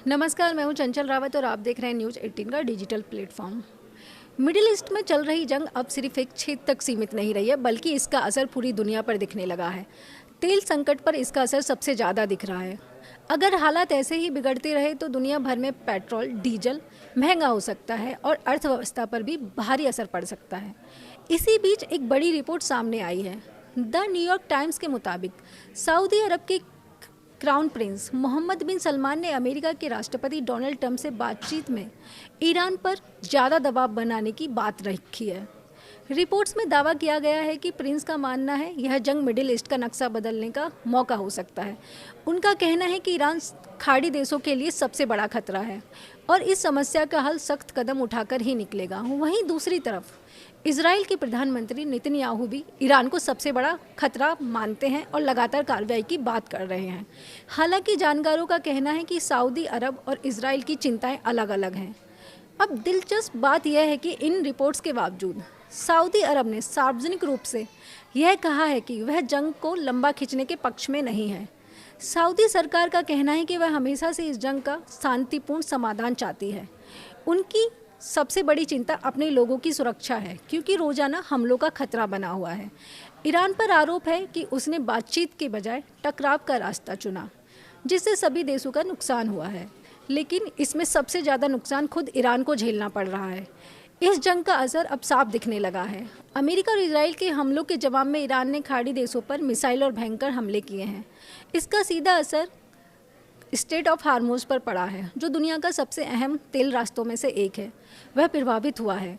नमस्कार, मैं हूं चंचल रावत और आप देख रहे हैं न्यूज़ 18 का डिजिटल प्लेटफॉर्म। मिडिल ईस्ट में चल रही जंग अब सिर्फ एक क्षेत्र तक सीमित नहीं रही है, बल्कि इसका असर पूरी दुनिया पर दिखने लगा है। तेल संकट पर इसका असर सबसे ज़्यादा दिख रहा है। अगर हालात ऐसे ही बिगड़ते रहे तो दुनिया भर में पेट्रोल, डीजल महंगा हो सकता है और अर्थव्यवस्था पर भी भारी असर पड़ सकता है। इसी बीच एक बड़ी रिपोर्ट सामने आई है। द न्यूयॉर्क टाइम्स के मुताबिक सऊदी अरब के क्राउन प्रिंस मोहम्मद बिन सलमान ने अमेरिका के राष्ट्रपति डोनाल्ड ट्रंप से बातचीत में ईरान पर ज़्यादा दबाव बनाने की बात रखी है। रिपोर्ट्स में दावा किया गया है कि प्रिंस का मानना है यह जंग मिडिल ईस्ट का नक्शा बदलने का मौका हो सकता है। उनका कहना है कि ईरान खाड़ी देशों के लिए सबसे बड़ा खतरा है और इस समस्या का हल सख्त कदम उठाकर ही निकलेगा। वहीं दूसरी तरफ इजराइल के प्रधानमंत्री नेतन्याहू भी ईरान को सबसे बड़ा खतरा मानते हैं और लगातार कार्रवाई की बात कर रहे हैं। हालांकि जानकारों का कहना है कि सऊदी अरब और इजराइल की चिंताएं अलग अलग हैं। अब दिलचस्प बात यह है कि इन रिपोर्ट्स के बावजूद सऊदी अरब ने सार्वजनिक रूप से यह कहा है कि वह जंग को लंबा खींचने के पक्ष में नहीं है। सऊदी सरकार का कहना है कि वह हमेशा से इस जंग का शांतिपूर्ण समाधान चाहती है। उनकी सबसे बड़ी चिंता अपने लोगों की सुरक्षा है, क्योंकि रोजाना हमलों का खतरा बना हुआ है। ईरान पर आरोप है कि उसने बातचीत के बजाय टकराव का रास्ता चुना, जिससे सभी देशों का नुकसान हुआ है। लेकिन इसमें सबसे ज़्यादा नुकसान खुद ईरान को झेलना पड़ रहा है। इस जंग का असर अब साफ दिखने लगा है। अमेरिका और इजराइल के हमलों के जवाब में ईरान ने खाड़ी देशों पर मिसाइल और भयंकर हमले किए हैं। इसका सीधा असर स्ट्रेट ऑफ हार्मोज पर पड़ा है, जो दुनिया का सबसे अहम तेल रास्तों में से एक है। वह प्रभावित हुआ है।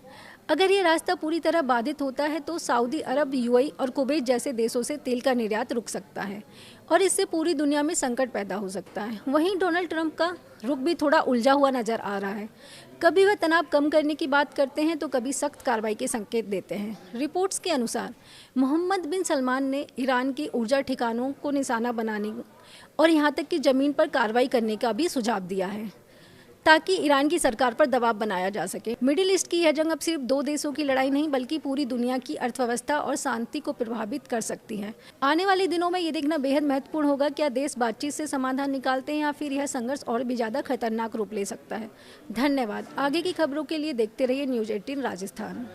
अगर ये रास्ता पूरी तरह बाधित होता है तो सऊदी अरब, यूएई और कुवैत जैसे देशों से तेल का निर्यात रुक सकता है और इससे पूरी दुनिया में संकट पैदा हो सकता है। वहीं डोनाल्ड ट्रंप का रुख भी थोड़ा उलझा हुआ नजर आ रहा है। कभी वह तनाव कम करने की बात करते हैं तो कभी सख्त कार्रवाई के संकेत देते हैं। रिपोर्ट्स के अनुसार मोहम्मद बिन सलमान ने ईरान की ऊर्जा ठिकानों को निशाना बनाने और यहाँ तक कि ज़मीन पर कार्रवाई करने का भी सुझाव दिया है, ताकि ईरान की सरकार पर दबाव बनाया जा सके। मिडिल ईस्ट की यह जंग अब सिर्फ दो देशों की लड़ाई नहीं, बल्कि पूरी दुनिया की अर्थव्यवस्था और शांति को प्रभावित कर सकती है। आने वाले दिनों में ये देखना बेहद महत्वपूर्ण होगा, क्या देश बातचीत से समाधान निकालते हैं या फिर यह संघर्ष और भी ज़्यादा खतरनाक रूप ले सकता है। धन्यवाद। आगे की खबरों के लिए देखते रहिए न्यूज़ 18 राजस्थान।